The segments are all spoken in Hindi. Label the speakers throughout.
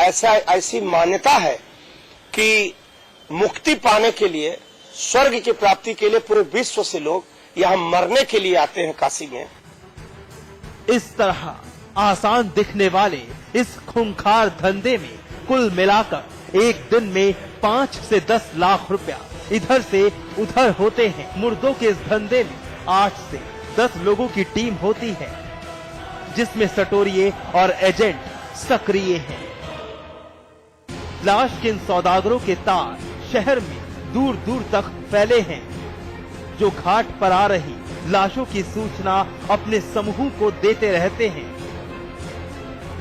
Speaker 1: ऐसी मान्यता है कि मुक्ति पाने के लिए, स्वर्ग की प्राप्ति के लिए पूरे विश्व से लोग यहाँ मरने के लिए आते हैं काशी में।
Speaker 2: इस तरह आसान दिखने वाले इस खूंखार धंधे में कुल मिलाकर एक दिन में 5 से 10 लाख रुपया इधर से उधर होते हैं। मुर्दों के इस धंधे में 8 से 10 लोगों की टीम होती है, जिसमें सटोरिये और एजेंट सक्रिय हैं। लाश के इन सौदागरों के तार शहर में दूर दूर तक फैले हैं, जो घाट पर आ रही लाशों की सूचना अपने समूह को देते रहते हैं।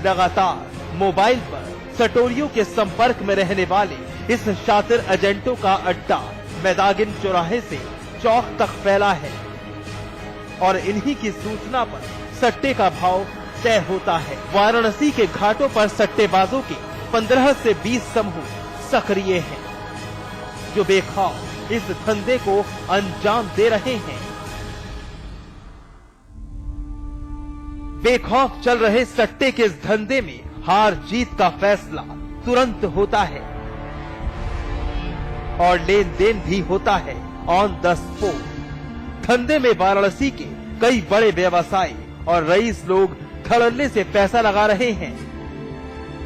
Speaker 2: लगातार मोबाइल पर सटोरियों के संपर्क में रहने वाले इस शातिर एजेंटों का अड्डा मैदागिन चौराहे से चौक तक फैला है और इन्हीं की सूचना पर सट्टे का भाव तय होता है। वाराणसी के घाटों पर सट्टेबाजों के 15 से 20 समूह सक्रिय हैं, जो बेखौफ इस धंधे को अंजाम दे रहे हैं। बेखौफ चल रहे सट्टे के इस धंधे में हार जीत का फैसला तुरंत होता है और लेन देन भी होता है ऑन द स्पॉट। धंधे में वाराणसी के कई बड़े व्यवसायी और रईस लोग धड़ल्ले से पैसा लगा रहे हैं,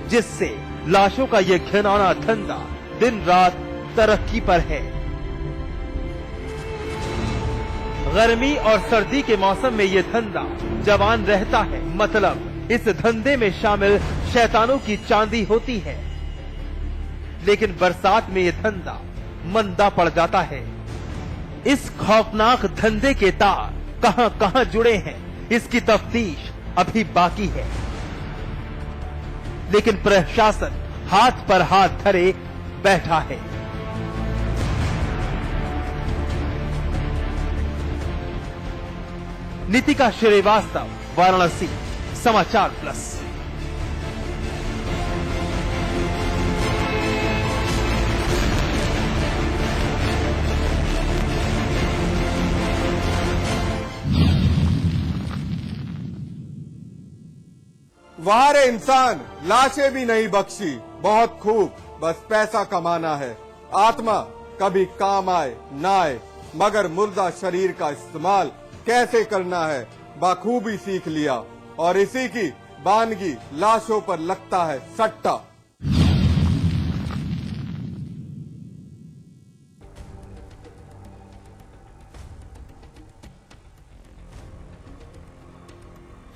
Speaker 2: जिससे लाशों का ये घिनौना धंधा दिन रात तरक्की पर है। गर्मी और सर्दी के मौसम में ये धंधा जवान रहता है, मतलब इस धंधे में शामिल शैतानों की चांदी होती है। लेकिन बरसात में ये धंधा मंदा पड़ जाता है। इस खौफनाक धंधे के तार कहां कहां जुड़े हैं, इसकी तफ्तीश अभी बाकी है। लेकिन प्रशासन हाथ पर हाथ धरे बैठा है। नीतिका श्रीवास्तव, वाराणसी, समाचार प्लस।
Speaker 3: वाह रे इंसान, लाशें भी नहीं बख्शी, बहुत खूब, बस पैसा कमाना है। आत्मा कभी काम आए ना आए, मगर मुर्दा शरीर का इस्तेमाल कैसे करना है बाखूबी सीख लिया, और इसी की बानगी लाशों पर लगता है सट्टा।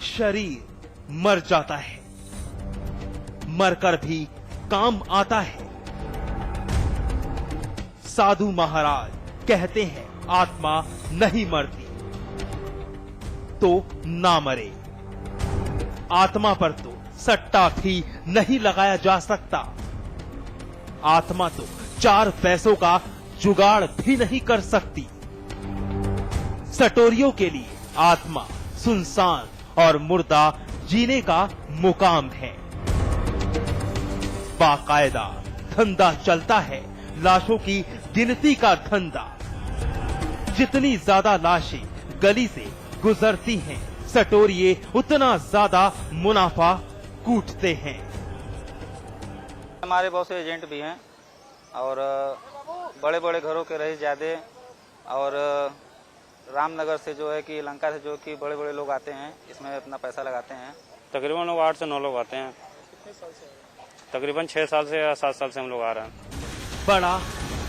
Speaker 2: शरीर मर जाता है, मरकर भी काम आता है। साधु महाराज कहते हैं आत्मा नहीं मरती तो ना मरे। आत्मा पर तो सट्टा भी नहीं लगाया जा सकता। आत्मा तो 4 पैसों का जुगाड़ भी नहीं कर सकती। सटोरियों के लिए आत्मा सुनसान और मुर्दा जीने का मुकाम है। बाकायदा धंधा चलता है, लाशों की गिनती का धंधा। जितनी ज्यादा लाशें गली से गुजरती हैं, सटोरिये उतना ज्यादा मुनाफा कूटते हैं।
Speaker 4: हमारे बहुत से एजेंट भी हैं और बड़े बड़े घरों के रईस ज्यादा, और रामनगर से जो है कि लंका से जो कि बड़े बड़े लोग आते हैं, इसमें अपना पैसा लगाते हैं।
Speaker 5: तकरीबन लोग 8 से 9 लोग आते हैं।
Speaker 4: कितने साल से?
Speaker 5: तकरीबन 6 साल से या 7 साल से हम लोग आ रहे हैं।
Speaker 2: बड़ा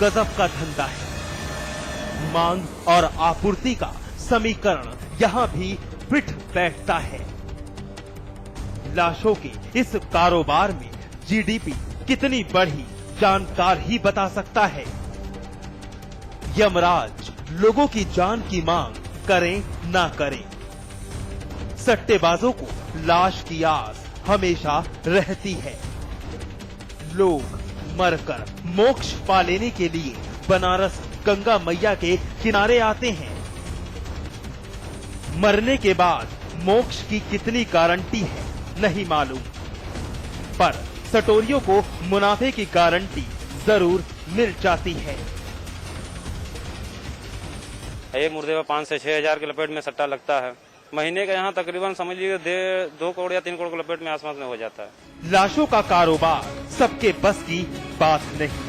Speaker 2: गजब का धंधा है। मांग और आपूर्ति का समीकरण यहाँ भी पिट बैठता है। लाशों के इस कारोबार में जीडीपी कितनी बढ़ी, जानकार ही बता सकता है। यमराज लोगों की जान की मांग करें ना करें, सट्टेबाजों को लाश की आस हमेशा रहती है। लोग मरकर मोक्ष पा लेने के लिए बनारस गंगा मैया के किनारे आते हैं। मरने के बाद मोक्ष की कितनी गारंटी है नहीं मालूम, पर सटोरियों को मुनाफे की गारंटी जरूर मिल जाती है।
Speaker 5: एक मुर्दे में 5 से 6 हजार के लपेट में सट्टा लगता है। महीने का यहाँ तकरीबन समझ लीजिए 2 करोड़ या 3 करोड़ के लपेट में आसपास में हो जाता है।
Speaker 2: लाशों का कारोबार सबके बस की बात नहीं।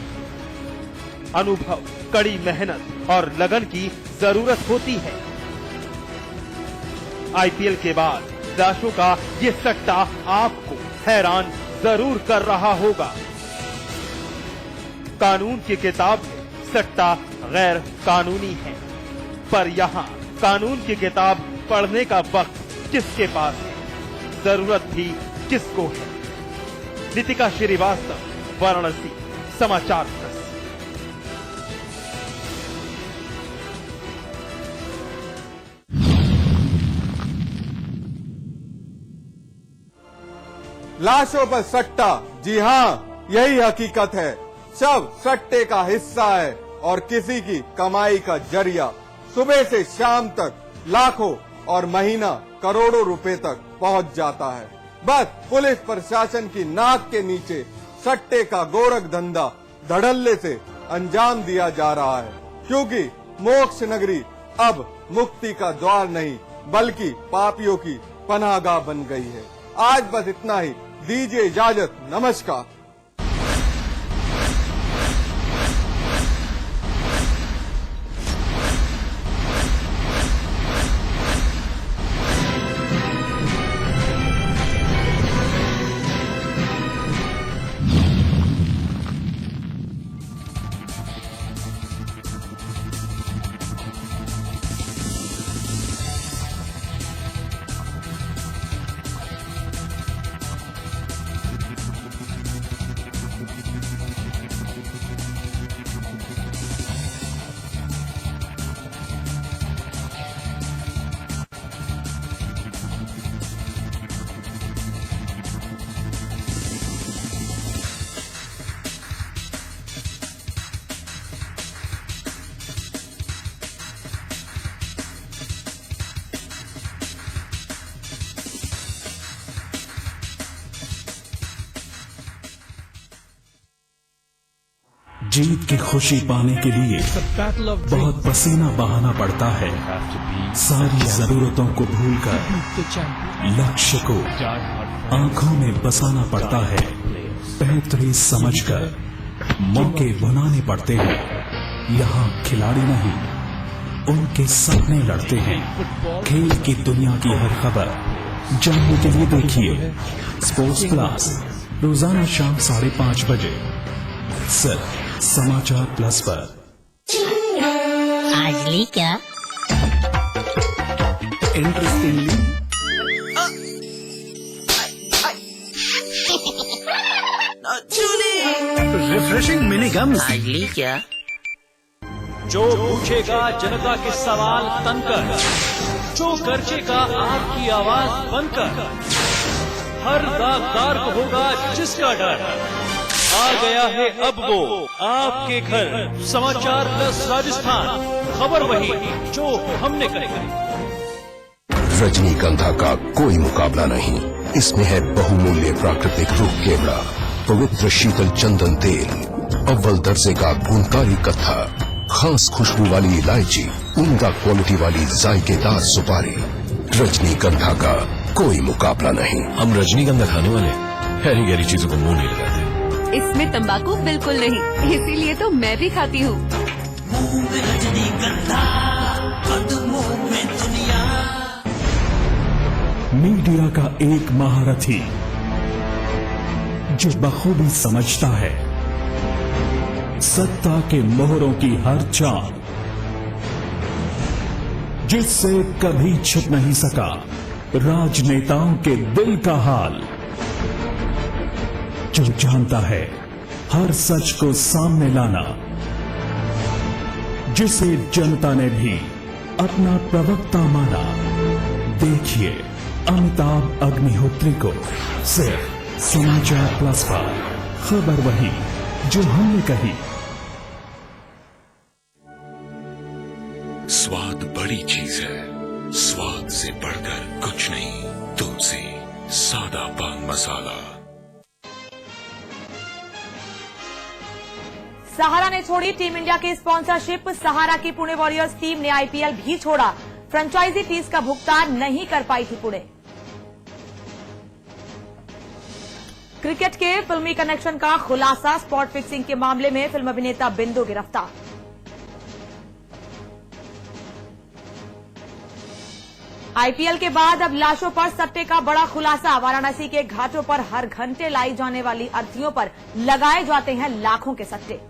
Speaker 2: अनुभव, कड़ी मेहनत और लगन की जरूरत होती है। आईपीएल के बाद राशों का ये सट्टा आपको हैरान जरूर कर रहा होगा। कानून की किताब में सट्टा गैर कानूनी है, पर यहाँ कानून की किताब पढ़ने का वक्त किसके पास है, जरूरत भी किसको है। नितिका श्रीवास्तव, वाराणसी, समाचार प्लस।
Speaker 3: लाशों पर सट्टा, जी हाँ, यही हकीकत है। शव सट्टे का हिस्सा है और किसी की कमाई का जरिया। सुबह से शाम तक लाखों और महीना करोड़ों रुपए तक पहुंच जाता है। बस पुलिस प्रशासन की नाक के नीचे सट्टे का गोरख धंधा धड़ल्ले से अंजाम दिया जा रहा है, क्योंकि मोक्ष नगरी अब मुक्ति का द्वार नहीं बल्कि पापियों की पनाहगाह बन गई है। आज बस इतना ही, दीजिए इजाजत, नमस्कार।
Speaker 6: जीत की खुशी पाने के लिए बहुत पसीना बहाना पड़ता है। सारी जरूरतों को भूलकर लक्ष्य को आंखों में बसाना पड़ता है। बेहतरीन समझकर मौके बनाने पड़ते हैं। यहाँ खिलाड़ी नहीं, उनके सपने लड़ते हैं। खेल की दुनिया की हर खबर जानने के लिए देखिए स्पोर्ट्स प्लस, रोजाना शाम 5:30 बजे सिर्फ समाचार प्लस पर।
Speaker 7: आज ली क्या?
Speaker 6: Interestingly refreshing mini gums.
Speaker 7: आज ली क्या?
Speaker 8: जो पूछेगा जनता के सवाल तनकर, जो गर्जेगा आपकी आवाज बनकर, हर दागदार को होगा जिसका डर। आ गया है अब वो आपके घर, समाचार प्लस राजस्थान, खबर वही जो हमने कही।
Speaker 9: रजनीगंधा का कोई मुकाबला नहीं। इसमें है बहुमूल्य प्राकृतिक रूप केवड़ा, पवित्र शीतल चंदन तेल, अव्वल दर्जे का गुणकारी कत्था, खास खुशबू वाली इलायची, उम्दा क्वालिटी वाली जायकेदार सुपारी। रजनीगंधा का कोई मुकाबला नहीं। हम रजनीगंधा खाने वाले गहरी गहरी चीजों को मुंह नहीं लगाते।
Speaker 10: इसमें तंबाकू बिल्कुल नहीं, इसीलिए तो मैं भी खाती हूँ।
Speaker 6: मीडिया का एक महारथी जो बखूबी समझता है सत्ता के मोहरों की हर चाल, जिससे कभी छिप नहीं सका राजनेताओं के दिल का हाल, जो जानता है हर सच को सामने लाना, जिसे जनता ने भी अपना प्रवक्ता माना। देखिए अमिताभ अग्निहोत्री को सिर्फ समाचार प्लस पर। खबर वही जो हमने कही।
Speaker 9: स्वाद बड़ी चीज है, स्वाद से बढ़कर कुछ नहीं। तुलसी सादा पान मसाला।
Speaker 11: सहारा ने छोड़ी टीम इंडिया की स्पॉन्सरशिप। सहारा की पुणे वॉरियर्स टीम ने आईपीएल भी छोड़ा। फ्रेंचाइजी फीस का भुगतान नहीं कर पाई थी पुणे। क्रिकेट के फिल्मी कनेक्शन का खुलासा, स्पॉट फिक्सिंग के मामले में फिल्म अभिनेता बिंदु गिरफ्तार। आईपीएल के बाद अब लाशों पर सट्टे का बड़ा खुलासा। वाराणसी के घाटों पर हर घंटे लाई जाने वाली अर्थियों पर लगाए जाते हैं लाखों के सट्टे।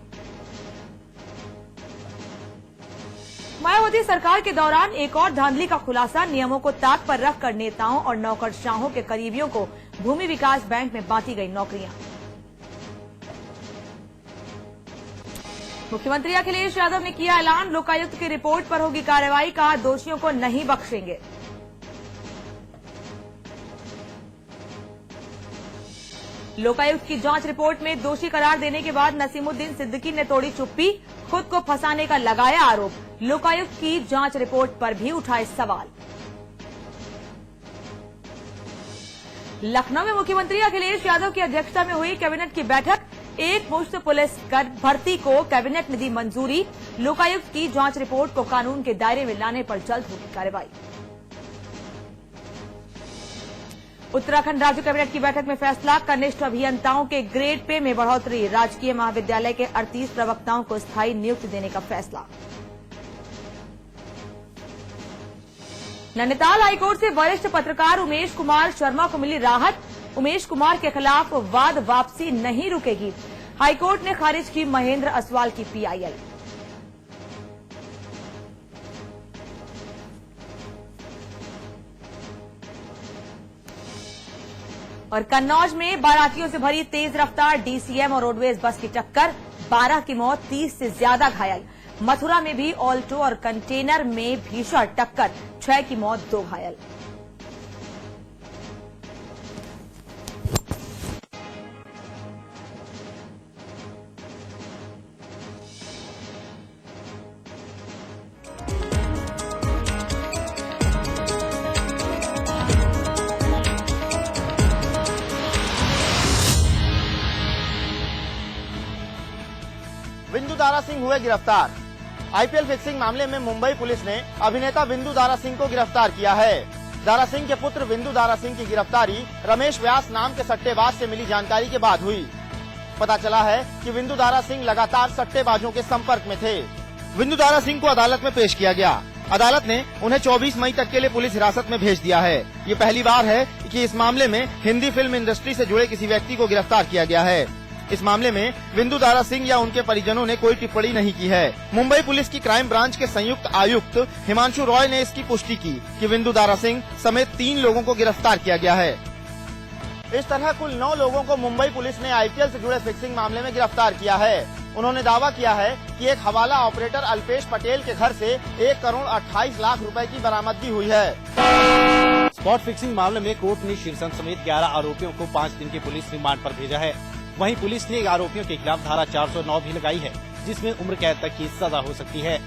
Speaker 11: मायावती सरकार के दौरान एक और धांधली का खुलासा। नियमों को ताक पर रखकर नेताओं और नौकरशाहों के करीबियों को भूमि विकास बैंक में बांटी गई नौकरियां। मुख्यमंत्री अखिलेश यादव ने किया ऐलान, लोकायुक्त की रिपोर्ट पर होगी कार्रवाई, कहा दोषियों को नहीं बख्शेंगे। लोकायुक्त की जांच रिपोर्ट में दोषी करार देने के बाद नसीमुद्दीन सिद्दीकी ने तोड़ी चुप्पी, खुद को फंसाने का लगाया आरोप। लोकायुक्त की जांच रिपोर्ट पर भी उठाए सवाल। लखनऊ में मुख्यमंत्री अखिलेश यादव की अध्यक्षता में हुई कैबिनेट की बैठक। एक मुश्त पुलिस भर्ती को कैबिनेट ने दी मंजूरी। लोकायुक्त की जांच रिपोर्ट को कानून के दायरे में लाने पर जल्द होगी कार्रवाई। उत्तराखंड राज्य कैबिनेट की बैठक में फैसला, कनिष्ठ अभियंताओं के ग्रेड पे में बढ़ोतरी। राजकीय महाविद्यालय के 38 प्रवक्ताओं को स्थायी नियुक्ति देने का फैसला। नैनीताल हाईकोर्ट से वरिष्ठ पत्रकार उमेश कुमार शर्मा को मिली राहत। उमेश कुमार के खिलाफ वाद वापसी नहीं रुकेगी। हाईकोर्ट ने खारिज की महेंद्र असवाल की पीआईएल। और कन्नौज में बारातियों से भरी तेज रफ्तार डीसीएम और रोडवेज बस की टक्कर, 12 की मौत, 30 से ज्यादा घायल। मथुरा में भी ऑल्टो और कंटेनर में भीषण टक्कर, 6 की मौत, 2 घायल।
Speaker 7: बिंदु दारा सिंह हुए गिरफ्तार। आईपीएल फिक्सिंग मामले में मुंबई पुलिस ने अभिनेता बिंदु दारा सिंह को गिरफ्तार किया है। दारा सिंह के पुत्र बिंदु दारा सिंह की गिरफ्तारी रमेश व्यास नाम के सट्टेबाज से मिली जानकारी के बाद हुई। पता चला है कि बिंदु दारा सिंह लगातार सट्टेबाजों के संपर्क में थे। बिंदु दारा सिंह को अदालत में पेश किया गया। अदालत ने उन्हें 24 मई तक के लिए पुलिस हिरासत में भेज दिया है। ये पहली बार है कि इस मामले में हिंदी फिल्म इंडस्ट्री से जुड़े किसी व्यक्ति को गिरफ्तार किया गया है। इस मामले में बिंदु दारा सिंह या उनके परिजनों ने कोई टिप्पणी नहीं की है। मुंबई पुलिस की क्राइम ब्रांच के संयुक्त आयुक्त हिमांशु रॉय ने इसकी पुष्टि की कि बिंदु दारा सिंह समेत 3 लोगों को गिरफ्तार किया गया है। इस तरह कुल 9 लोगों को मुंबई पुलिस ने आईपीएल से जुड़े फिक्सिंग मामले में गिरफ्तार किया है। उन्होंने दावा किया है कि एक हवाला ऑपरेटर अल्पेश पटेल के घर से 1 करोड़ 28 लाख रुपए की बरामदगी हुई है।
Speaker 12: स्पॉट फिक्सिंग मामले में कोर्ट ने शीर्षन समेत 11 आरोपियों को 5 दिन के पुलिस रिमांड पर भेजा है। वहीं पुलिस ने आरोपियों के खिलाफ धारा 409 भी लगाई है, जिसमें उम्र कैद तक की सजा हो सकती है।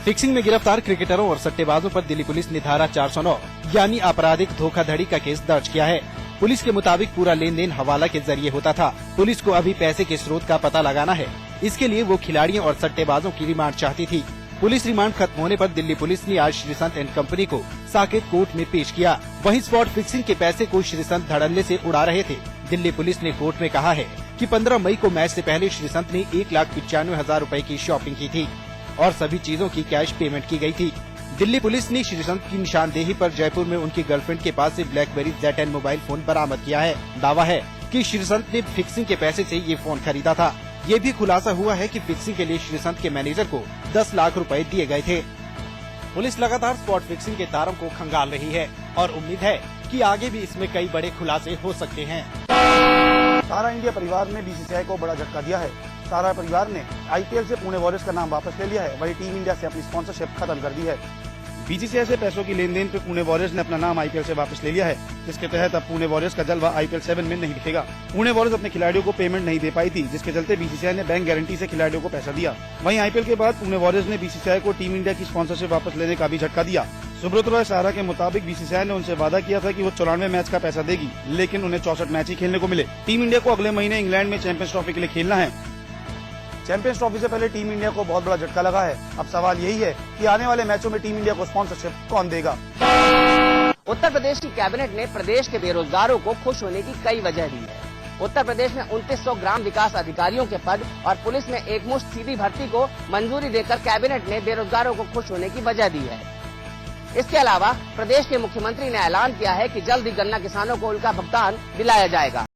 Speaker 12: फिक्सिंग में गिरफ्तार क्रिकेटरों और सट्टेबाजों पर दिल्ली पुलिस ने धारा 409 यानी आपराधिक धोखाधड़ी का केस दर्ज किया है। पुलिस के मुताबिक पूरा लेन देन हवाला के जरिए होता था। पुलिस को अभी पैसे के स्रोत का पता लगाना है। इसके लिए वो खिलाड़ियों और सट्टेबाजों की रिमांड चाहती थी। पुलिस रिमांड खत्म होने पर दिल्ली पुलिस ने आज श्रीसंत एंड कंपनी को साकेत कोर्ट में पेश किया। वहीं स्पॉट फिक्सिंग के पैसे को श्रीसंत धड़ल्ले से उड़ा रहे थे। दिल्ली पुलिस ने कोर्ट में कहा है कि 15 मई को मैच से पहले श्रीसंत ने 1,95,000 रुपए की शॉपिंग की थी और सभी चीजों की कैश पेमेंट की गई थी। दिल्ली पुलिस ने श्रीसंत की निशानदेही पर जयपुर में उनकी गर्लफ्रेंड के पास से ब्लैकबेरी Z10 मोबाइल फोन बरामद किया है। दावा है कि श्रीसंत ने फिक्सिंग के पैसे से ये फोन खरीदा था। ये भी खुलासा हुआ है कि फिक्सिंग के लिए श्रीसंत के मैनेजर को 10 लाख रुपए दिए गए थे। पुलिस लगातार स्पॉट फिक्सिंग के तारों को खंगाल रही है और उम्मीद है कि आगे भी इसमें कई बड़े खुलासे हो सकते हैं।
Speaker 13: सारा इंडिया परिवार ने बीसीसीआई को बड़ा झटका दिया है। सारा परिवार ने आईपीएल से पुणे वॉरियर्स का नाम वापस ले लिया है। वही टीम इंडिया से अपनी स्पॉन्सरशिप खत्म कर दी है। बीसीसीआई से पैसों की लेन देन पे पुणे वॉरियर्स ने अपना नाम आईपीएल से वापस ले लिया है, जिसके तहत अब पुणे वॉरियर्स का जलवा आईपीएल 7 में नहीं दिखेगा। पुणे वॉरियर्स अपने खिलाड़ियों को पेमेंट नहीं दे पाई थी, जिसके चलते बीसीसीआई ने बैंक गारंटी से खिलाड़ियों को पैसा दिया। वहीं आईपीएल के बाद पुणे वॉरियर्स ने बीसीसीआई को टीम इंडिया की स्पॉन्सरशिप वापस लेने का भी झटका दिया। सुब्रत रॉय सारा के मुताबिक बीसीसीआई ने उनसे वादा किया था कि वो 94 मैच का पैसा देगी, लेकिन उन्हें 64 मैच ही खेलने को मिले। टीम इंडिया को अगले महीने इंग्लैंड में चैंपियंस ट्रॉफी के लिए खेलना है। चैंपियंस ट्रॉफी से पहले टीम इंडिया को बहुत बड़ा झटका लगा है। अब सवाल यही है कि आने वाले मैचों में टीम इंडिया को स्पॉन्सरशिप कौन देगा।
Speaker 14: उत्तर प्रदेश की कैबिनेट ने प्रदेश के बेरोजगारों को खुश होने की कई वजह दी है। उत्तर प्रदेश में 2900 ग्राम विकास अधिकारियों के पद और पुलिस में एकमुश्त सीधी भर्ती को मंजूरी देकर कैबिनेट ने बेरोजगारों को खुश होने की वजह दी है। इसके अलावा प्रदेश के मुख्यमंत्री ने ऐलान किया है कि जल्द ही गन्ना किसानों को उनका भुगतान दिलाया जाएगा।